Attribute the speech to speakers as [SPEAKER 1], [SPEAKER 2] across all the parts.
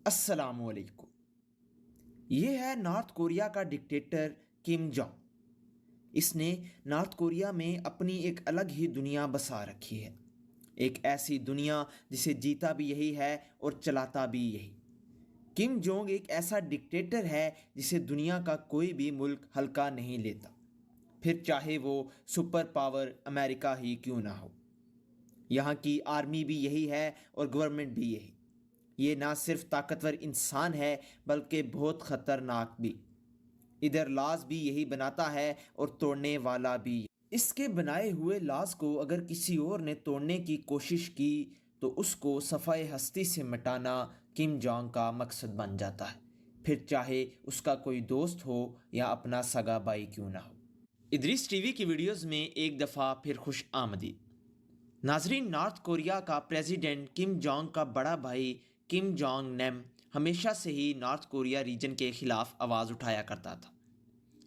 [SPEAKER 1] السلام علیکم۔ یہ ہے نارتھ کوریا کا ڈکٹیٹر کم جونگ۔ اس نے نارتھ کوریا میں اپنی ایک الگ ہی دنیا بسا رکھی ہے، ایک ایسی دنیا جسے جیتا بھی یہی ہے اور چلاتا بھی یہی۔ کم جونگ ایک ایسا ڈکٹیٹر ہے جسے دنیا کا کوئی بھی ملک ہلکا نہیں لیتا، پھر چاہے وہ سپر پاور امریکہ ہی کیوں نہ ہو۔ یہاں کی آرمی بھی یہی ہے اور گورنمنٹ بھی یہی۔ یہ نہ صرف طاقتور انسان ہے بلکہ بہت خطرناک بھی۔ ادھر لاز بھی یہی بناتا ہے اور توڑنے والا بھی۔ اس کے بنائے ہوئے لاز کو اگر کسی اور نے توڑنے کی کوشش کی تو اس کو صفحۂ ہستی سے مٹانا کم جونگ کا مقصد بن جاتا ہے، پھر چاہے اس کا کوئی دوست ہو یا اپنا سگا بھائی کیوں نہ ہو۔ ادریس ٹی وی کی ویڈیوز میں ایک دفعہ پھر خوش آمدید۔ ناظرین، نارتھ کوریا کا پریزیڈنٹ کم جونگ کا بڑا بھائی کم جونگ نیم ہمیشہ سے ہی نارتھ کوریا ریجن کے خلاف آواز اٹھایا کرتا تھا۔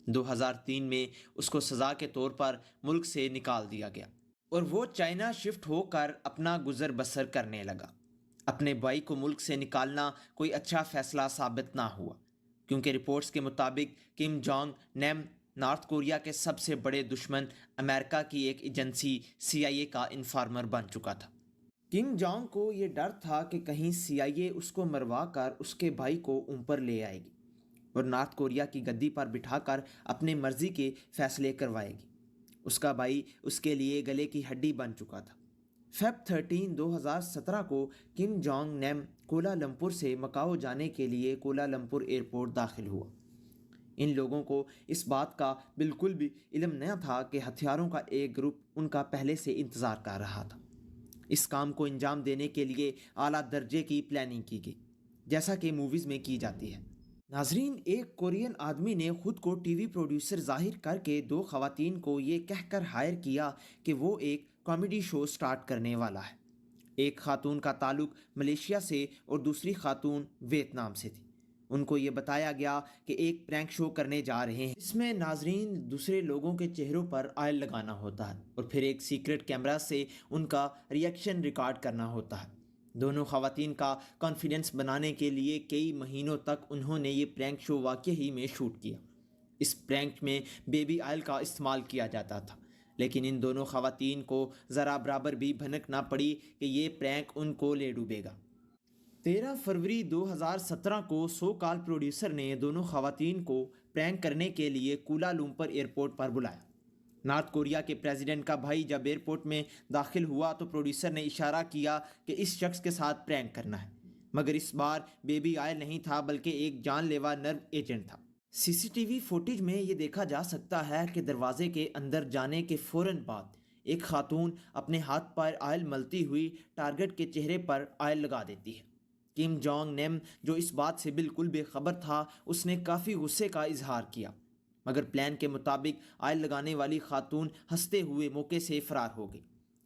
[SPEAKER 1] 2003 میں اس کو سزا کے طور پر ملک سے نکال دیا گیا اور وہ چائنا شفٹ ہو کر اپنا گزر بسر کرنے لگا۔ اپنے بھائی کو ملک سے نکالنا کوئی اچھا فیصلہ ثابت نہ ہوا، کیونکہ رپورٹس کے مطابق کم جونگ نیم نارتھ کوریا کے سب سے بڑے دشمن امریکہ کی ایک ایجنسی CIA کا انفارمر بن چکا تھا۔ کم جونگ کو یہ ڈر تھا کہ کہیں CIA اس کو مروا کر اس کے بھائی کو اوپر لے آئے گی اور نارتھ کوریا کی گدی پر بٹھا کر اپنے مرضی کے فیصلے کروائے گی۔ اس کا بھائی اس کے لیے گلے کی ہڈی بن چکا تھا۔ فیب 13 2017 کو کم جونگ نیم کوالالمپور سے مکاؤ جانے کے لیے کوالالمپور ایئرپورٹ داخل ہوا۔ ان لوگوں کو اس بات کا بالکل بھی علم نہ تھا کہ ہتھیاروں کا ایک گروپ ان کا پہلے سے انتظار کر رہا تھا۔ اس کام کو انجام دینے کے لیے اعلیٰ درجے کی پلاننگ کی گئی، جیسا کہ موویز میں کی جاتی ہے۔ ناظرین، ایک کورین آدمی نے خود کو ٹی وی پروڈیوسر ظاہر کر کے دو خواتین کو یہ کہہ کر ہائر کیا کہ وہ ایک کامیڈی شو سٹارٹ کرنے والا ہے۔ ایک خاتون کا تعلق ملیشیا سے اور دوسری خاتون ویتنام سے تھی۔ ان کو یہ بتایا گیا کہ ایک پرینک شو کرنے جا رہے ہیں۔ اس میں ناظرین دوسرے لوگوں کے چہروں پر آئل لگانا ہوتا ہے اور پھر ایک سیکرٹ کیمرہ سے ان کا ریئیکشن ریکارڈ کرنا ہوتا ہے۔ دونوں خواتین کا کانفیڈنس بنانے کے لیے کئی مہینوں تک انہوں نے یہ پرینک شو واقعی میں شوٹ کیا۔ اس پرینک میں بیبی آئل کا استعمال کیا جاتا تھا، لیکن ان دونوں خواتین کو ذرا برابر بھی بھنک نہ پڑی کہ یہ پرینک ان کو لے ڈوبے گا۔ 13 فروری 2017 کو سو کال پروڈیوسر نے دونوں خواتین کو پرینک کرنے کے لیے کوالالمپور ایئرپورٹ پر بلایا۔ نارتھ کوریا کے پریزیڈنٹ کا بھائی جب ایئرپورٹ میں داخل ہوا تو پروڈیوسر نے اشارہ کیا کہ اس شخص کے ساتھ پرینک کرنا ہے، مگر اس بار بیبی آئل نہیں تھا بلکہ ایک جان لیوا نرو ایجنٹ تھا۔ CCTV فوٹیج میں یہ دیکھا جا سکتا ہے کہ دروازے کے اندر جانے کے فوراً بعد ایک خاتون اپنے ہاتھ پر آئل ملتی ہوئی ٹارگٹ کے چہرے پر آئل لگا دیتی ہے۔ کم جونگ نیم جو اس بات سے بالکل بے خبر تھا، اس نے کافی غصے کا اظہار کیا، مگر پلان کے مطابق آئل لگانے والی خاتون ہنستے ہوئے موقع سے فرار ہو گئی۔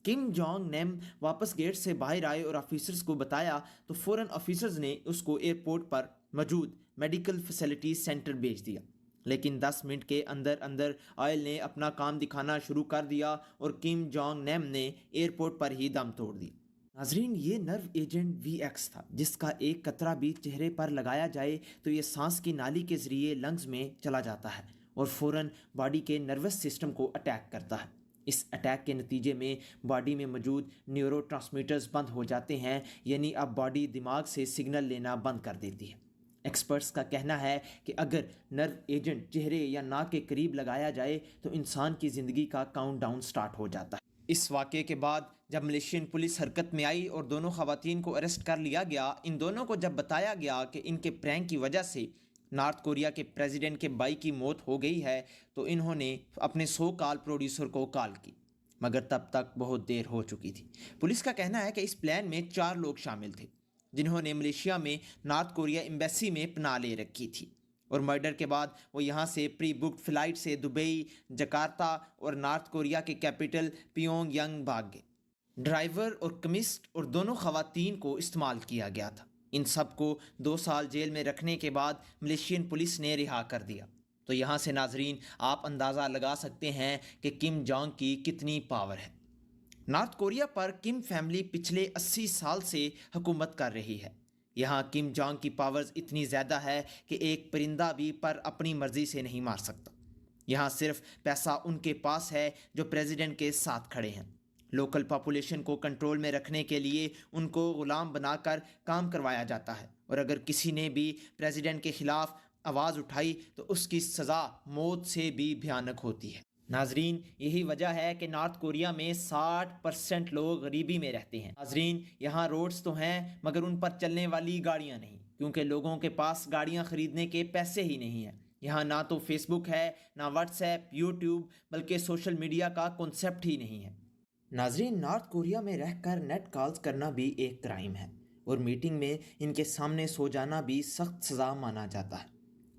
[SPEAKER 1] کم جونگ نیم واپس گیٹ سے باہر آئے اور آفیسرز کو بتایا تو فوراً آفیسرز نے اس کو ایئرپورٹ پر موجود میڈیکل فیسلٹیز سینٹر بھیج دیا، لیکن 10 منٹ کے اندر اندر آئل نے اپنا کام دکھانا شروع کر دیا اور کم جونگ نیم نے ایئرپورٹ پر ہی دم توڑ دی۔ ناظرین، یہ نرو ایجنٹ VX تھا، جس کا ایک قطرہ بھی چہرے پر لگایا جائے تو یہ سانس کی نالی کے ذریعے لنگز میں چلا جاتا ہے اور فوراً باڈی کے نروس سسٹم کو اٹیک کرتا ہے۔ اس اٹیک کے نتیجے میں باڈی میں موجود نیورو ٹرانسمیٹرز بند ہو جاتے ہیں، یعنی اب باڈی دماغ سے سگنل لینا بند کر دیتی ہے۔ ایکسپرٹس کا کہنا ہے کہ اگر نرو ایجنٹ چہرے یا ناک کے قریب لگایا جائے تو انسان کی زندگی کا کاؤنٹ ڈاؤن سٹارٹ ہو جاتا ہے۔ اس واقعے کے بعد جب ملیشین پولیس حرکت میں آئی اور دونوں خواتین کو اریسٹ کر لیا گیا، ان دونوں کو جب بتایا گیا کہ ان کے پرینک کی وجہ سے نارتھ کوریا کے پریزیڈنٹ کے بھائی کی موت ہو گئی ہے تو انہوں نے اپنے سو کال پروڈیوسر کو کال کی، مگر تب تک بہت دیر ہو چکی تھی۔ پولیس کا کہنا ہے کہ اس پلان میں 4 لوگ شامل تھے جنہوں نے ملیشیا میں نارتھ کوریا ایمبیسی میں پناہ لے رکھی تھی، اور مرڈر کے بعد وہ یہاں سے پری بکڈ فلائٹ سے دبئی، جکارتا اور نارتھ کوریا کے کیپٹل پیونگ ینگ بھاگ گئے۔ ڈرائیور اور کیمسٹ اور دونوں خواتین کو استعمال کیا گیا تھا۔ ان سب کو 2 سال جیل میں رکھنے کے بعد ملیشین پولیس نے رہا کر دیا۔ تو یہاں سے ناظرین آپ اندازہ لگا سکتے ہیں کہ کم جونگ کی کتنی پاور ہے۔ نارتھ کوریا پر کم فیملی پچھلے 80 سال سے حکومت کر رہی ہے۔ یہاں کم جونگ کی پاورز اتنی زیادہ ہے کہ ایک پرندہ بھی پر اپنی مرضی سے نہیں مار سکتا۔ یہاں صرف پیسہ ان کے پاس ہے جو پریزیڈنٹ کے ساتھ کھڑے ہیں۔ لوکل پاپولیشن کو کنٹرول میں رکھنے کے لیے ان کو غلام بنا کر کام کروایا جاتا ہے، اور اگر کسی نے بھی پریزیڈنٹ کے خلاف آواز اٹھائی تو اس کی سزا موت سے بھی بھیانک ہوتی ہے۔ ناظرین، یہی وجہ ہے کہ نارتھ کوریا میں 60% لوگ غریبی میں رہتے ہیں۔ ناظرین، یہاں روڈز تو ہیں مگر ان پر چلنے والی گاڑیاں نہیں، کیونکہ لوگوں کے پاس گاڑیاں خریدنے کے پیسے ہی نہیں ہیں۔ یہاں نہ تو فیس بک ہے، نہ واٹس ایپ، یوٹیوب، بلکہ سوشل میڈیا کا کنسیپٹ ہی نہیں ہے۔ ناظرین، نارتھ کوریا میں رہ کر نیٹ کالز کرنا بھی ایک کرائم ہے، اور میٹنگ میں ان کے سامنے سو جانا بھی سخت سزا مانا جاتا ہے۔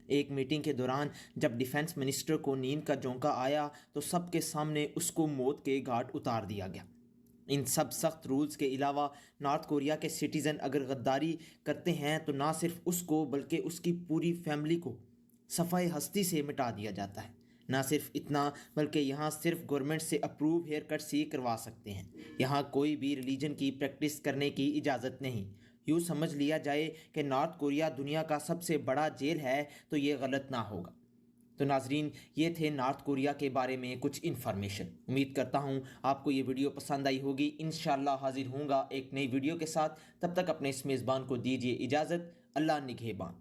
[SPEAKER 1] ایک میٹنگ کے دوران جب ڈیفنس منسٹر کو نیند کا جھونکا آیا تو سب کے سامنے اس کو موت کے گھاٹ اتار دیا گیا۔ ان سب سخت رولز کے علاوہ نارتھ کوریا کے سٹیزن اگر غداری کرتے ہیں تو نہ صرف اس کو بلکہ اس کی پوری فیملی کو صفحہ ہستی سے مٹا دیا جاتا ہے۔ نہ صرف اتنا بلکہ یہاں صرف گورنمنٹ سے اپروو ہیئر کٹس ہی کروا سکتے ہیں۔ یہاں کوئی بھی ریلیجن کی پریکٹس کرنے کی اجازت نہیں۔ یوں سمجھ لیا جائے کہ نارتھ کوریا دنیا کا سب سے بڑا جیل ہے تو یہ غلط نہ ہوگا۔ تو ناظرین، یہ تھے نارتھ کوریا کے بارے میں کچھ انفارمیشن۔ امید کرتا ہوں آپ کو یہ ویڈیو پسند آئی ہوگی۔ انشاءاللہ حاضر ہوں گا ایک نئی ویڈیو کے ساتھ، تب تک اپنے اس میزبان کو دیجیے اجازت۔ اللہ نگہبان۔